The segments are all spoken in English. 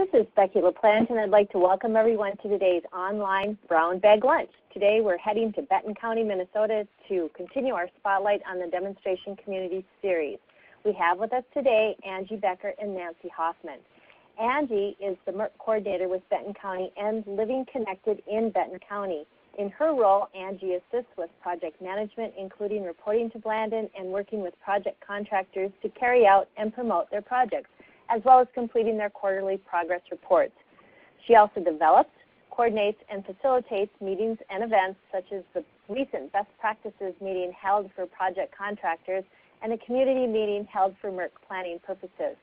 This is Becky LaPlante, and I'd like to welcome everyone to today's online Brown Bag Lunch. Today we're heading to Benton County, Minnesota to continue our spotlight on the Demonstration Community Series. We have with us today Angie Becker and Nancy Hoffman. Angie is the MERC coordinator with Benton County and Living Connected in Benton County. In her role, Angie assists with project management, including reporting to Blandon and working with project contractors to carry out and promote their projects, as well as completing their quarterly progress reports. She also develops, coordinates, and facilitates meetings and events such as the recent best practices meeting held for project contractors and a community meeting held for MERC planning purposes.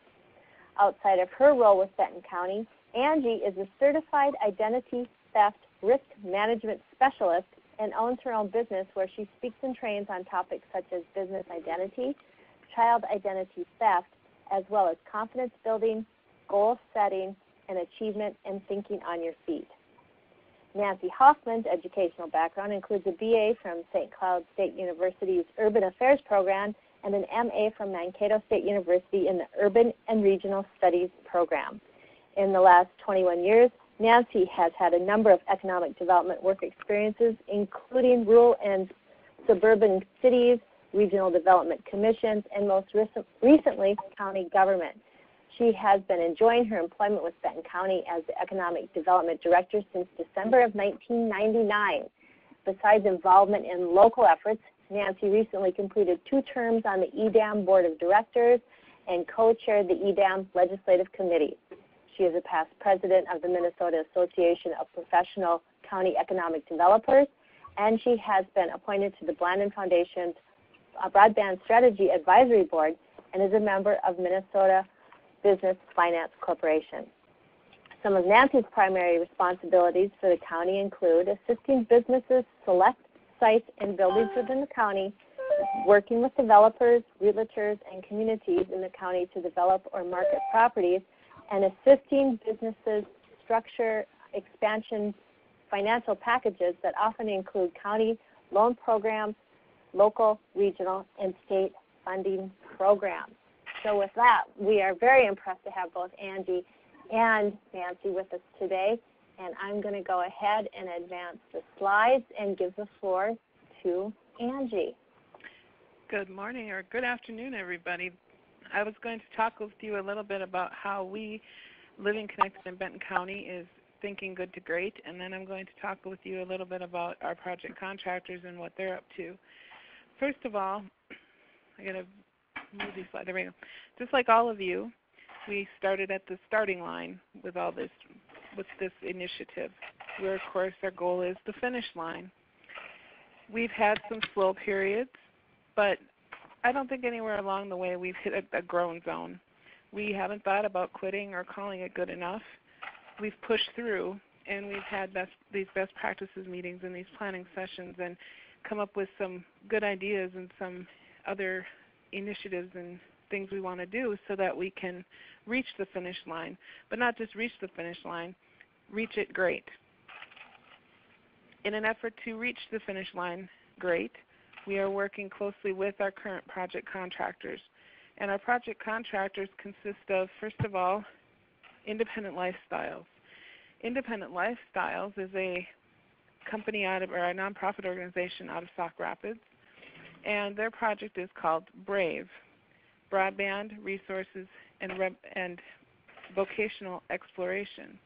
Outside of her role with Benton County, Angie is a certified identity theft risk management specialist and owns her own business where she speaks and trains on topics such as business identity, child identity theft, as well as confidence building, goal setting, and achievement and thinking on your feet. Nancy Hoffman's educational background includes a BA from St. Cloud State University's Urban Affairs program and an MA from Mankato State University in the Urban and Regional Studies program. In the last 21 years, Nancy has had a number of economic development work experiences, including rural and suburban cities, regional development commissions, and most recently, county government. She has been enjoying her employment with Benton County as the Economic Development Director since December of 1999. Besides involvement in local efforts, Nancy recently completed 2 terms on the EDAM Board of Directors and co-chaired the EDAM Legislative Committee. She is a past president of the Minnesota Association of Professional County Economic Developers, and she has been appointed to the Blandon Foundation's Broadband Strategy Advisory Board and is a member of Minnesota Business Finance Corporation. Some of Nancy's primary responsibilities for the county include assisting businesses select sites and buildings within the county, working with developers, realtors, and communities in the county to develop or market properties, and assisting businesses structure expansion financial packages that often include county loan programs, local, regional, and state funding programs. So with that, we are very impressed to have both Angie and Nancy with us today, and I'm going to go ahead and advance the slides and give the floor to Angie. Good morning or good afternoon, everybody. I was going to talk with you a little bit about how we, Living Connected in Benton County, is thinking good to great, and then I'm going to talk with you a little bit about our project contractors and what they're up to. First of all, I got to move these slides. There we go. Just like all of you, we started at the starting line with all this, with this initiative, where of course our goal is the finish line. We've had some slow periods, but I don't think anywhere along the way we've hit a growing zone. We haven't thought about quitting or calling it good enough. We've pushed through, and we've had these best practices meetings and these planning sessions and come up with some good ideas and some other initiatives and things we want to do so that we can reach the finish line, but not just reach the finish line, reach it great. In an effort to reach the finish line great, we are working closely with our current project contractors. And our project contractors consist of, first of all, Independent Lifestyles. Independent Lifestyles is a company out of, or a nonprofit organization out of Sauk Rapids, and their project is called BRAVE, Broadband Resources and Vocational Exploration.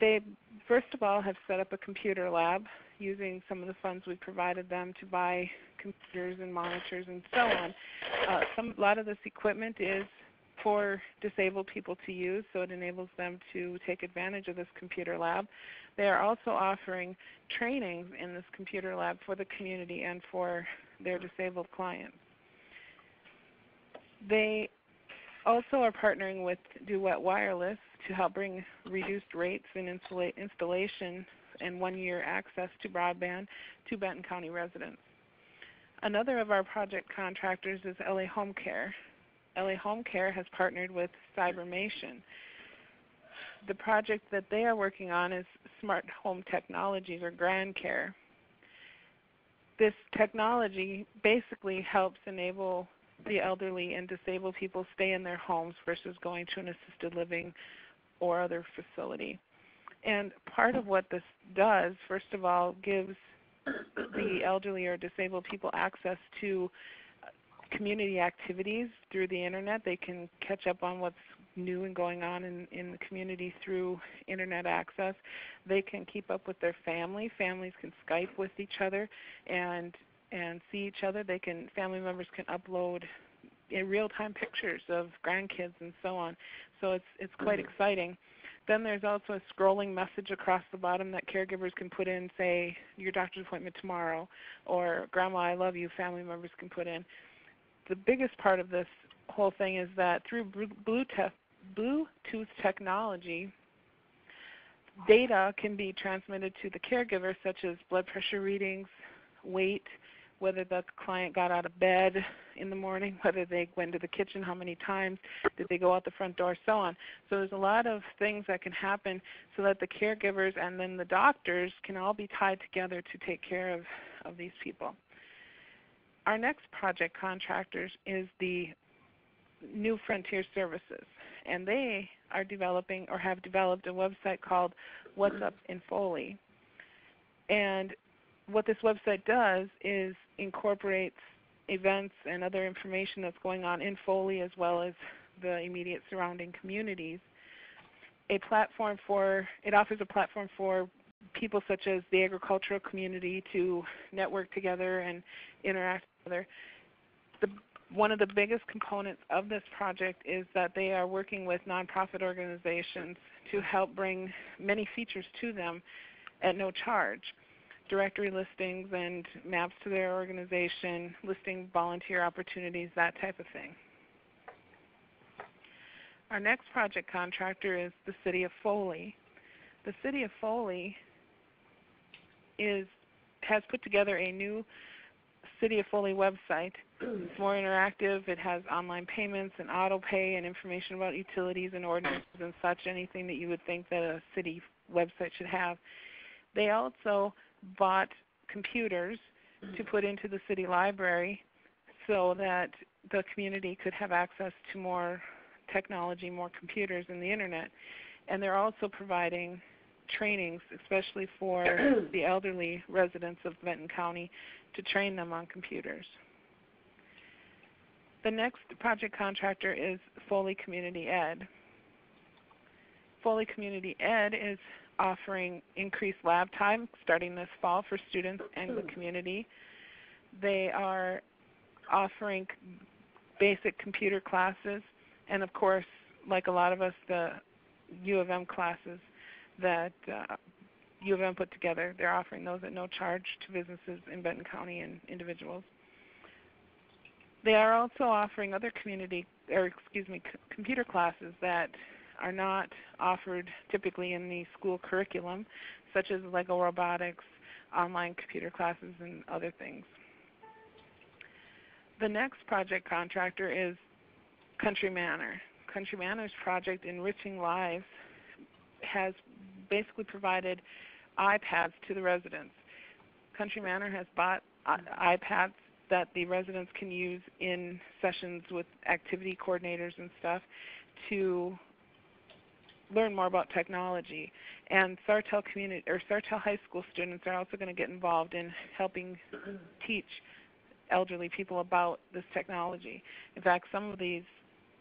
They, first of all, have set up a computer lab using some of the funds we provided them to buy computers and monitors and so on. A lot of this equipment is for disabled people to use, so it enables them to take advantage of this computer lab. They are also offering trainings in this computer lab for the community and for their disabled clients. They also are partnering with Duet Wireless to help bring reduced rates in installation and 1-year access to broadband to Benton County residents. Another of our project contractors is LA Home Care. LA Home Care has partnered with Cybermation. The project that they are working on is Smart Home Technologies, or Grand Care. This technology basically helps enable the elderly and disabled people stay in their homes versus going to an assisted living or other facility. And part of what this does, first of all, gives the elderly or disabled people access to community activities through the internet. They can catch up on what's new and going on in the community through internet access. They can keep up with their family. Families can Skype with each other and see each other. Family members can upload in real-time pictures of grandkids and so on. So it's quite exciting. Then there's also a scrolling message across the bottom that caregivers can put in, say, your doctor's appointment tomorrow, or Grandma, I love you, family members can put in. The biggest part of this whole thing is that through Bluetooth technology, data can be transmitted to the caregiver, such as blood pressure readings, weight, whether the client got out of bed in the morning, whether they went to the kitchen, how many times, did they go out the front door, so on. So there's a lot of things that can happen so that the caregivers and then the doctors can all be tied together to take care of these people. Our next project contractors is the New Frontier Services, and they are developing or have developed a website called What's Up in Foley. And what this website does is incorporates events and other information that's going on in Foley as well as the immediate surrounding communities. It offers a platform for people such as the agricultural community to network together and interact together. One of the biggest components of this project is that they are working with nonprofit organizations to help bring many features to them at no charge. Directory listings and maps to their organization, listing volunteer opportunities, that type of thing. Our next project contractor is the City of Foley. The City of Foley has put together a new City of Foley website. It's more interactive. It has online payments and auto pay and information about utilities and ordinances and such, anything that you would think that a city website should have. They also bought computers to put into the city library so that the community could have access to more technology, more computers and the internet. And they're also providing trainings, especially for the elderly residents of Benton County, to train them on computers. The next project contractor is Foley Community Ed. Foley Community Ed is offering increased lab time starting this fall for students and the community. They are offering basic computer classes and, of course, like a lot of us, the U of M classes that U of M put together. They're offering those at no charge to businesses in Benton County and individuals. They are also offering other computer classes that are not offered typically in the school curriculum, such as Lego robotics, online computer classes, and other things. The next project contractor is Country Manor. Country Manor's project, Enriching Lives, has basically provided iPads to the residents. Country Manor has bought iPads that the residents can use in sessions with activity coordinators and stuff to learn more about technology. And Sartell High School students are also going to get involved in helping teach elderly people about this technology. In fact, some of these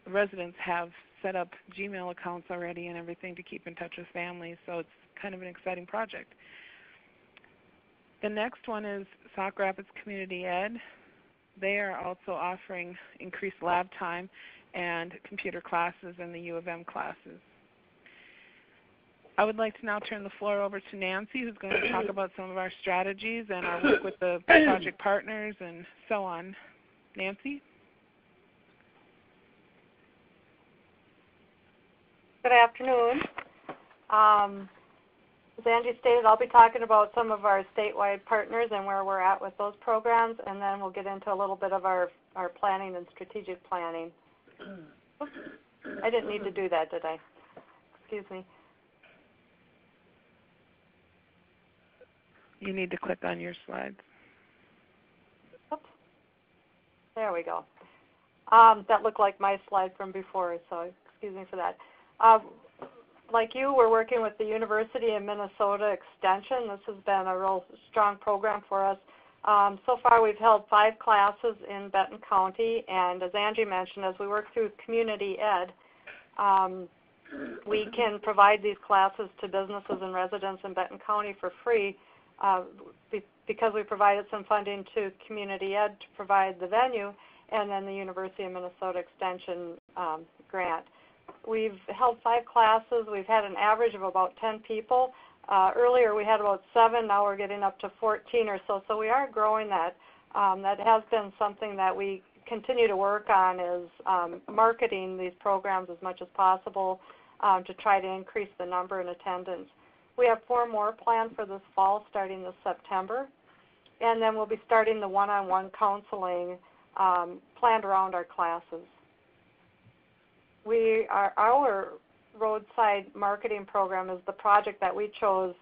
residents have set up Gmail accounts already and everything to keep in touch with families, so it's kind of an exciting project. The next one is Sauk Rapids Community Ed. They are also offering increased lab time and computer classes and the U of M classes. I would like to now turn the floor over to Nancy, who's going to talk about some of our strategies and our work with the project partners and so on. Nancy? Good afternoon. As Angie stated, I'll be talking about some of our statewide partners and where we're at with those programs, and then we'll get into a little bit of our planning and strategic planning. Oops, I didn't need to do that, did I? Excuse me. You need to click on your slides. Oops. There we go. That looked like my slide from before, so excuse me for that. Like you, we're working with the University of Minnesota Extension. This has been a real strong program for us. So far we've held 5 classes in Benton County, and as Angie mentioned, as we work through community ed, we can provide these classes to businesses and residents in Benton County for free because we provided some funding to community ed to provide the venue, and then the University of Minnesota Extension grant. We've held 5 classes. We've had an average of about 10 people. Earlier we had about 7. Now we're getting up to 14 or so. So we are growing that. That has been something that we continue to work on, is marketing these programs as much as possible to try to increase the number in attendance. We have 4 more planned for this fall starting this September. And then we'll be starting the one-on-one counseling planned around our classes. Our roadside marketing program is the project that we chose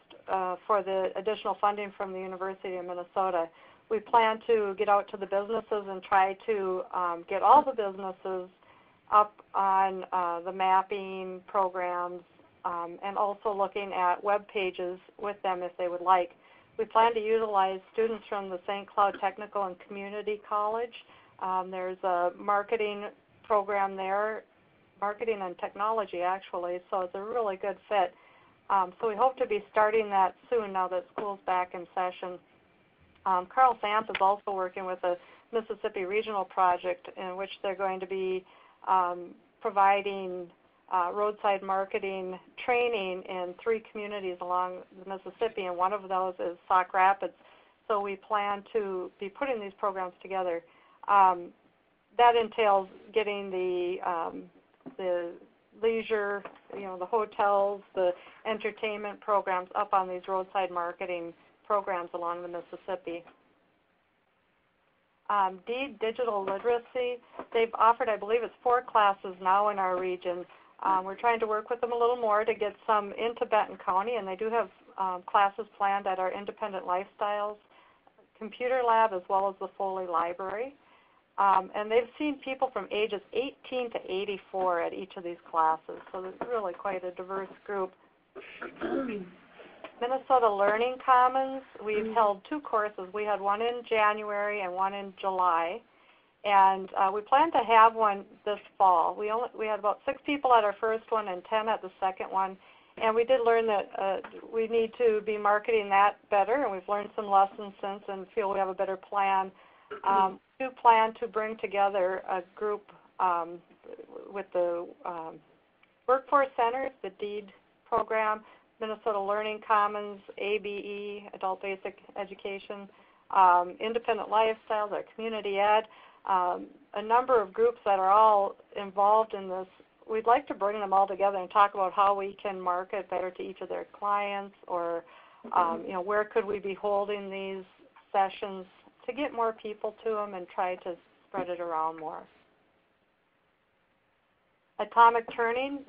for the additional funding from the University of Minnesota. We plan to get out to the businesses and try to get all the businesses up on the mapping programs and also looking at web pages with them if they would like. We plan to utilize students from the St. Cloud Technical and Community College. There's a marketing program there, marketing and technology actually, so it's a really good fit. So we hope to be starting that soon now that school's back in session. Carl Samp is also working with a Mississippi Regional Project in which they're going to be providing roadside marketing training in 3 communities along the Mississippi, and one of those is Sauk Rapids. So we plan to be putting these programs together. That entails getting the leisure, the hotels, the entertainment programs up on these roadside marketing programs along the Mississippi. DEED Digital Literacy, they've offered, I believe it's 4 classes now in our region. We're trying to work with them a little more to get some into Benton County, and they do have classes planned at our Independent Lifestyles Computer Lab as well as the Foley Library. And they've seen people from ages 18 to 84 at each of these classes, so there's really quite a diverse group. Minnesota Learning Commons, we've held 2 courses. We had one in January and one in July, and we plan to have one this fall. We had about 6 people at our first one and 10 at the second one, and we did learn that we need to be marketing that better, and we've learned some lessons since and feel we have a better plan. We do plan to bring together a group with the Workforce Center, the DEED program, Minnesota Learning Commons, ABE, Adult Basic Education, Independent Lifestyles, our Community Ed, a number of groups that are all involved in this. We'd like to bring them all together and talk about how we can market better to each of their clients, or where could we be holding these sessions to get more people to them and try to spread it around more. Atomic training.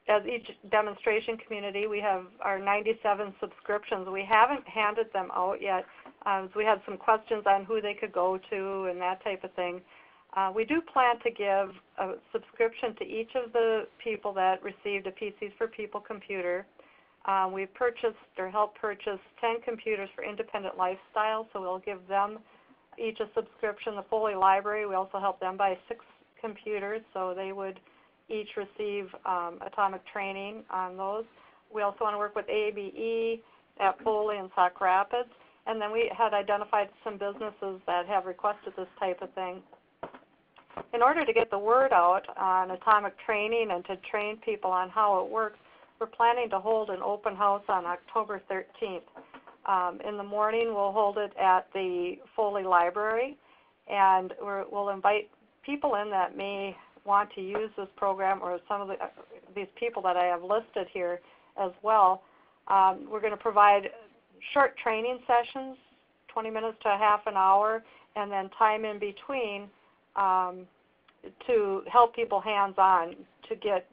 As each demonstration community, we have our 97 subscriptions. We haven't handed them out yet. We had some questions on who they could go to and that type of thing. We do plan to give a subscription to each of the people that received a PCs for People computer. We purchased or helped purchase 10 computers for Independent Lifestyle, so we'll give them each a subscription. The Foley Library, we also helped them buy 6 computers, so they would each receive atomic training on those. We also want to work with ABE at Foley and Sauk Rapids, and then we had identified some businesses that have requested this type of thing. In order to get the word out on atomic training and to train people on how it works, we're planning to hold an open house on October 13th. In the morning, we'll hold it at the Foley Library, and we'll invite people in that may want to use this program, or some of these people that I have listed here as well. We're going to provide short training sessions, 20 minutes to a half an hour, and then time in between to help people hands-on to get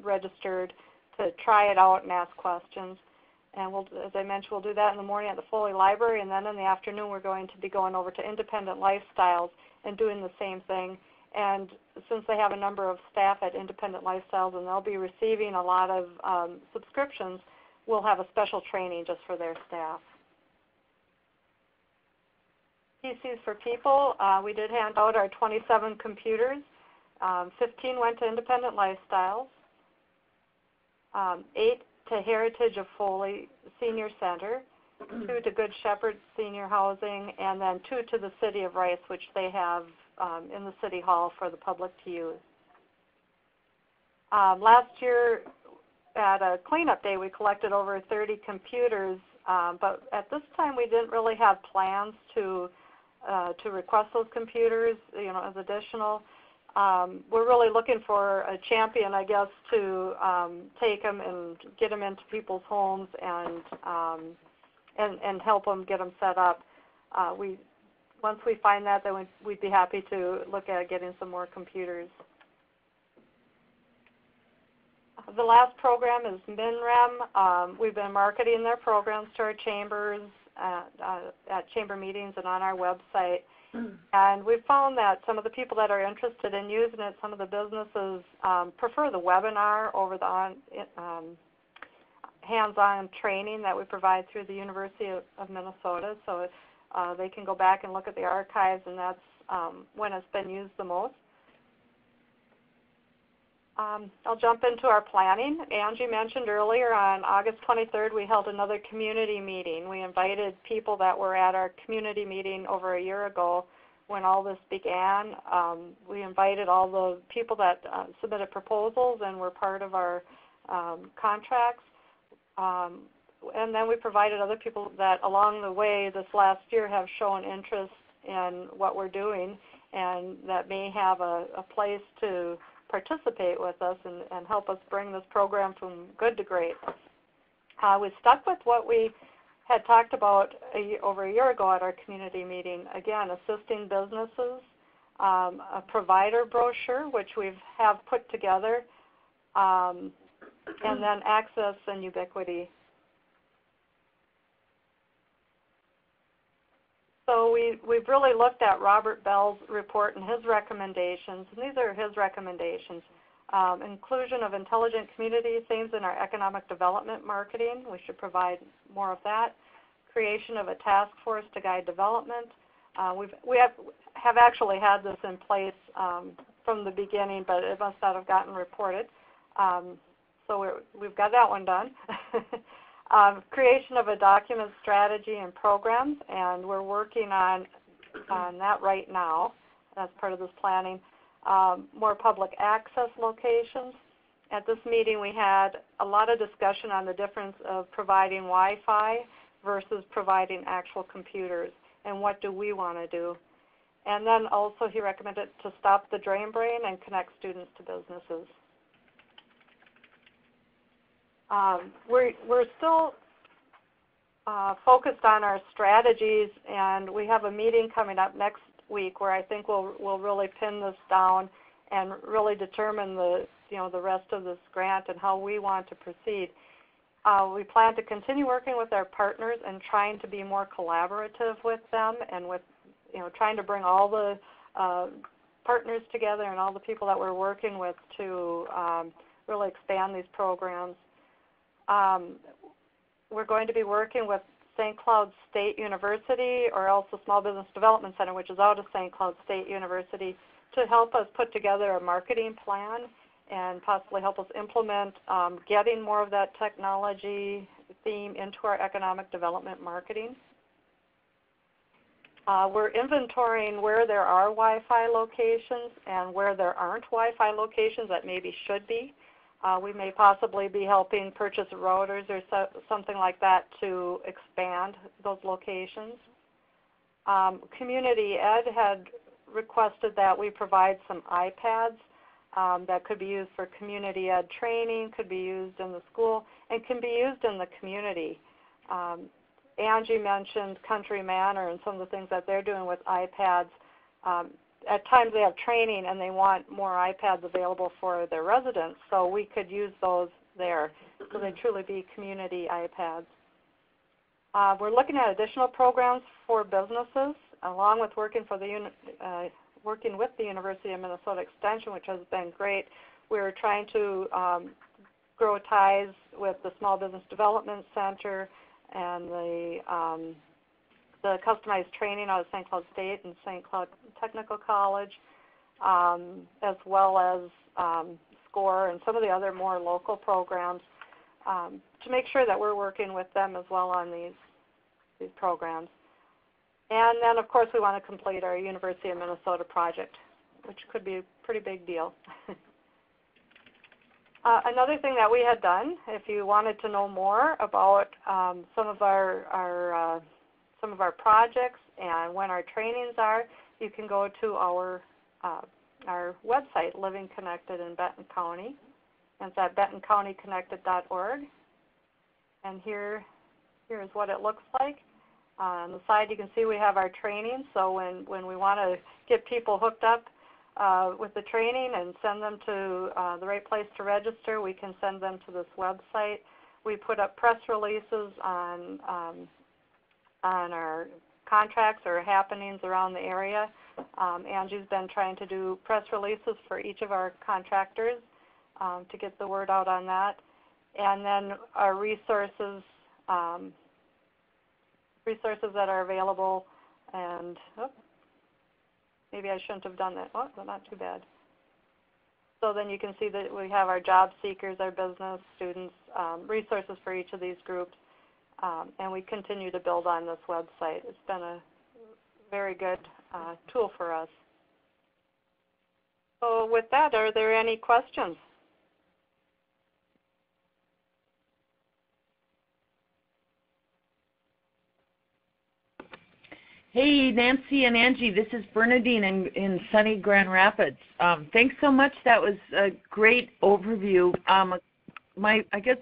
registered, to try it out and ask questions. And as I mentioned, we'll do that in the morning at the Foley Library, and then in the afternoon we're going to be going over to Independent Lifestyles and doing the same thing. And since they have a number of staff at Independent Lifestyles and they'll be receiving a lot of subscriptions, we'll have a special training just for their staff. PCs for People, we did hand out our 27 computers. 15 went to Independent Lifestyles, 8 to Heritage of Foley Senior Center, 2 to Good Shepherd Senior Housing, and then 2 to the City of Rice, which they have in the City Hall for the public to use. Last year at a cleanup day, we collected over 30 computers, but at this time we didn't really have plans to request those computers, as additional. We're really looking for a champion, I guess, to take them and get them into people's homes and help them get them set up. Once we find that, then we'd be happy to look at getting some more computers. The last program is MINREM. We've been marketing their programs to our chambers at chamber meetings and on our website. And we've found that some of the people that are interested in using it, some of the businesses prefer the webinar over the hands-on training that we provide through the University of Minnesota. So they can go back and look at the archives, and that's when it's been used the most. I'll jump into our planning. Angie mentioned earlier on August 23rd we held another community meeting. We invited people that were at our community meeting over a year ago when all this began. We invited all the people that submitted proposals and were part of our contracts. And then we provided other people that along the way this last year have shown interest in what we're doing and that may have a place to participate with us and help us bring this program from good to great. We stuck with what we had talked about over a year ago at our community meeting. Again, assisting businesses, a provider brochure, which we have put together, and then access and ubiquity. So we've really looked at Robert Bell's report and his recommendations, and these are his recommendations. Inclusion of intelligent community themes in our economic development marketing. We should provide more of that. Creation of a task force to guide development. We have actually had this in place from the beginning, but it must not have gotten reported. So we've got that one done. Creation of a document strategy and programs, and we're working on that right now as part of this planning. More public access locations. At this meeting we had a lot of discussion on the difference of providing Wi-Fi versus providing actual computers and what do we want to do. And then also he recommended to stop the drain brain and connect students to businesses. We're still focused on our strategies, and we have a meeting coming up next week where I think we'll really pin this down and really determine the rest of this grant and how we want to proceed. We plan to continue working with our partners and trying to be more collaborative with them and with trying to bring all the partners together and all the people that we're working with to really expand these programs. We're going to be working with St. Cloud State University, or else the Small Business Development Center, which is out of St. Cloud State University, to help us put together a marketing plan and possibly help us implement getting more of that technology theme into our economic development marketing. We're inventorying where there are Wi-Fi locations and where there aren't Wi-Fi locations that maybe should be. We may possibly be helping purchase routers or something like that to expand those locations. Community Ed had requested that we provide some iPads that could be used for community ed training, could be used in the school, and can be used in the community. Angie mentioned Country Manor and some of the things that they're doing with iPads. At times they have training and they want more iPads available for their residents, so we could use those there. So they truly be community iPads. We're looking at additional programs for businesses, along with working with the University of Minnesota Extension, which has been great. We're trying to grow ties with the Small Business Development Center and the customized training out of St. Cloud State and St. Cloud Technical College, as well as SCORE and some of the other more local programs, to make sure that we're working with them as well on these programs. And then, of course, we want to complete our University of Minnesota project, which could be a pretty big deal. Another thing that we had done, if you wanted to know more about some of our projects and when our trainings are, you can go to our website, Living Connected in Benton County. And it's at bentoncountyconnected.org. And here is what it looks like. On the side, you can see we have our training. So when we want to get people hooked up with the training and send them to the right place to register, we can send them to this website. We put up press releases on our contracts or happenings around the area. Angie's been trying to do press releases for each of our contractors to get the word out on that. And then our resources that are available, and maybe I shouldn't have done that. Oh, well, not too bad. So then you can see that we have our job seekers, our business students, resources for each of these groups, and we continue to build on this website. It's been a very good tool for us. So with that, are there any questions? Hey, Nancy and Angie, this is Bernadine in sunny Grand Rapids. Thanks so much. That was a great overview. I guess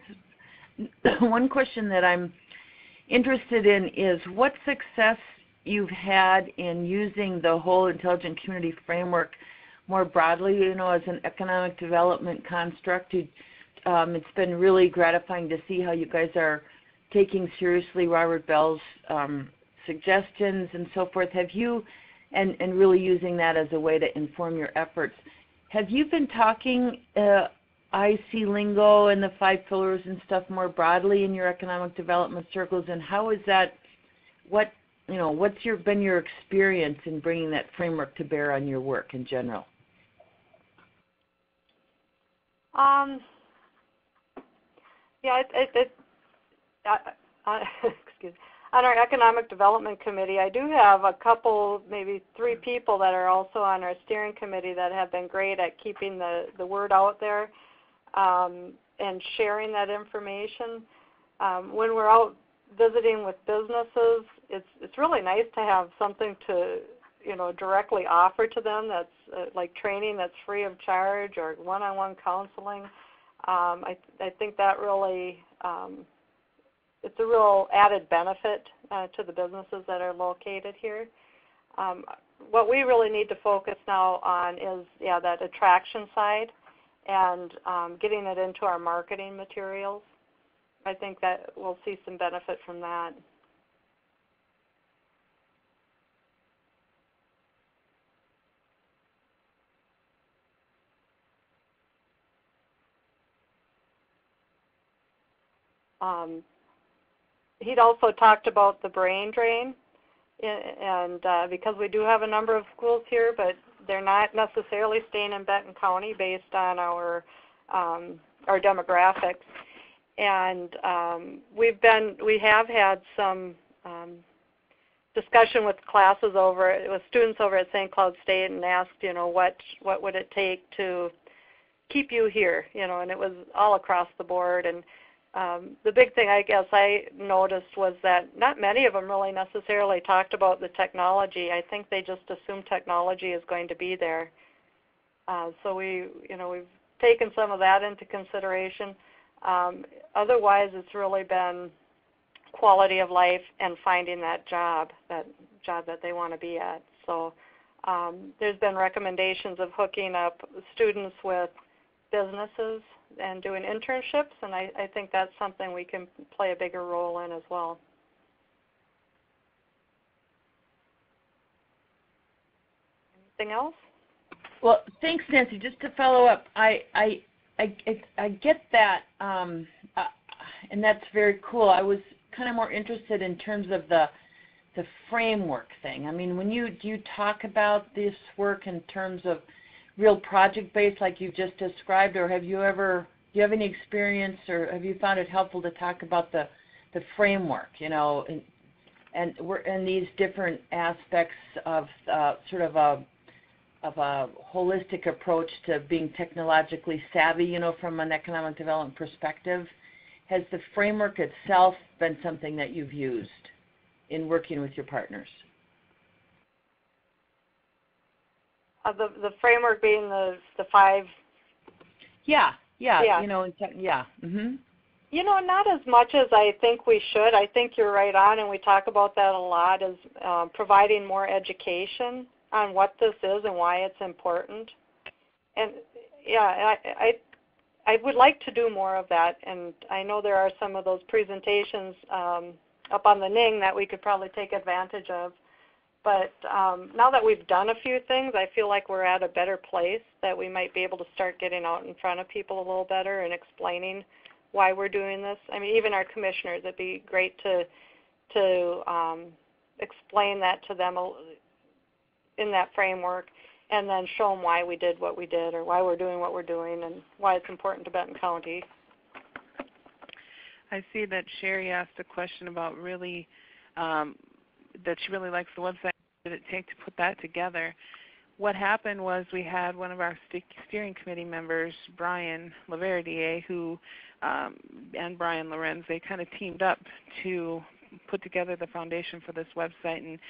one question that I'm interested in is what success you've had in using the whole intelligent community framework more broadly, as an economic development construct. It's been really gratifying to see how you guys are taking seriously Robert Bell's suggestions and so forth. Have you, and really using that as a way to inform your efforts, have you been talking IC lingo and the 5 pillars and stuff more broadly in your economic development circles, and how is that, what's been your experience in bringing that framework to bear on your work in general? Excuse me. On our Economic Development Committee, I do have a couple, maybe 3 people that are also on our steering committee that have been great at keeping the word out there and sharing that information. When we're out visiting with businesses, it's really nice to have something to directly offer to them that's like training that's free of charge or one-on-one counseling. I think that really it's a real added benefit to the businesses that are located here. What we really need to focus now on is, that attraction side and getting it into our marketing materials. I think that we'll see some benefit from that. He'd also talked about the brain drain, and because we do have a number of schools here, but they're not necessarily staying in Benton County based on our demographics. And we have had some discussion with classes with students over at St. Cloud State, and asked, what would it take to keep you here, and it was all across the board. And the big thing I guess I noticed was that not many of them really necessarily talked about the technology. I think they just assume technology is going to be there. So we've taken some of that into consideration. Otherwise, it's really been quality of life and finding that job that they want to be at. So there's been recommendations of hooking up students with businesses and doing internships, and I think that's something we can play a bigger role in as well. Anything else? Well, thanks, Nancy. Just to follow up, I get that, and that's very cool. I was kind of more interested in terms of the framework thing. I mean, do you talk about this work in terms of real project-based, like you just described, or do you have any experience, or have you found it helpful to talk about the framework, and these different aspects of sort of a holistic approach to being technologically savvy, from an economic development perspective? Has the framework itself been something that you've used in working with your partners? The framework being the 5. Yeah. Yeah. Mm-hmm. Not as much as I think we should. I think you're right on, and we talk about that a lot, is providing more education on what this is and why it's important. And yeah, I would like to do more of that, and I know there are some of those presentations up on the Ning that we could probably take advantage of. But now that we've done a few things, I feel like we're at a better place, that we might be able to start getting out in front of people a little better and explaining why we're doing this. I mean, even our commissioners, it'd be great to explain that to them in that framework, and then show them why we did what we did, or why we're doing what we're doing, and why it's important to Benton County. I see that Sherry asked a question about that she really likes the website. What did it take to put that together? What happened was we had one of our steering committee members, Brian Laverdier, and Brian Lorenz, they kind of teamed up to put together the foundation for this website. And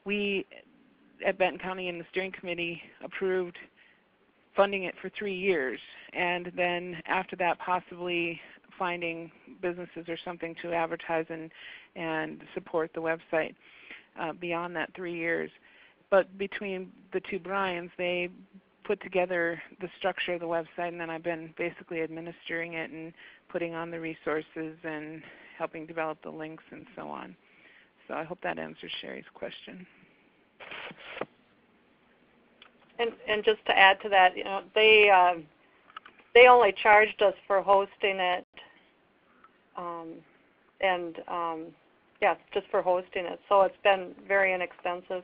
we, at Benton County and the steering committee, approved funding it for 3 years. And then after that, possibly finding businesses or something to advertise and support the website beyond that 3 years. But between the two Brians, they put together the structure of the website, and then I've been basically administering it and putting on the resources and helping develop the links and so on. So I hope that answers Sherry's question. And just to add to that, they only charged us for hosting it, just for hosting it. So it's been very inexpensive.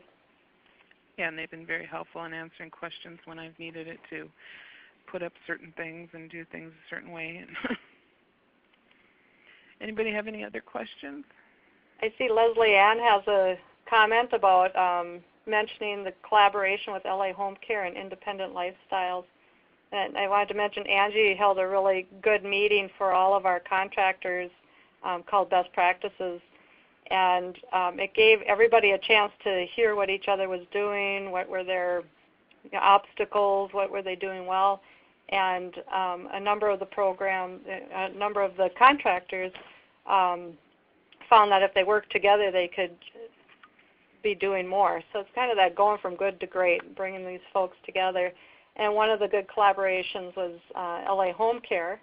Yeah, and they've been very helpful in answering questions when I've needed it to put up certain things and do things a certain way. Anybody have any other questions? I see Leslie Ann has a comment about mentioning the collaboration with LA Home Care and Independent Lifestyles. And I wanted to mention Angie held a really good meeting for all of our contractors called Best Practices. And it gave everybody a chance to hear what each other was doing, what were their obstacles, what were they doing well. And a number of the contractors found that if they worked together, they could be doing more. So it's kind of that going from good to great, bringing these folks together. And one of the good collaborations was LA Home Care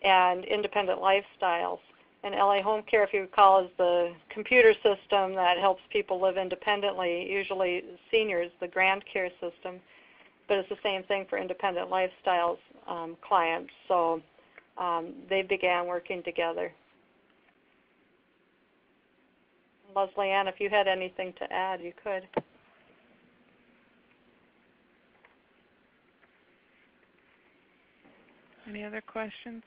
and Independent Lifestyles. And LA Home Care, if you recall, is the computer system that helps people live independently, usually seniors, the Grand Care system. But it's the same thing for Independent Lifestyles clients. So they began working together. Leslie Ann, if you had anything to add, you could. Any other questions?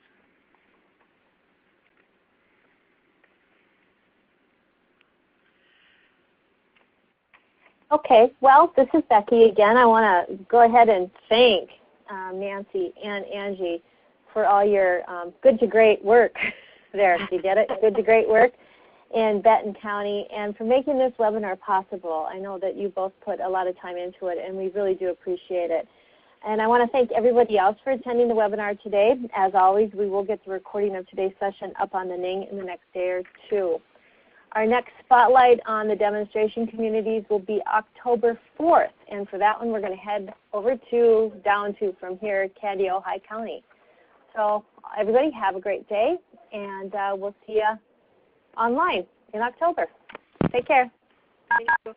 Okay, well, this is Becky again. I want to go ahead and thank Nancy and Angie for all your good to great work there. You get it? Good to great work in Benton County, and for making this webinar possible. I know that you both put a lot of time into it, and we really do appreciate it. And I want to thank everybody else for attending the webinar today. As always, we will get the recording of today's session up on the Ning in the next day or two. Our next spotlight on the demonstration communities will be October 4th, and for that one we're going to head over down to from here, Candy, Ojai County. So everybody have a great day, and we'll see you online in October. Take care. Thank you.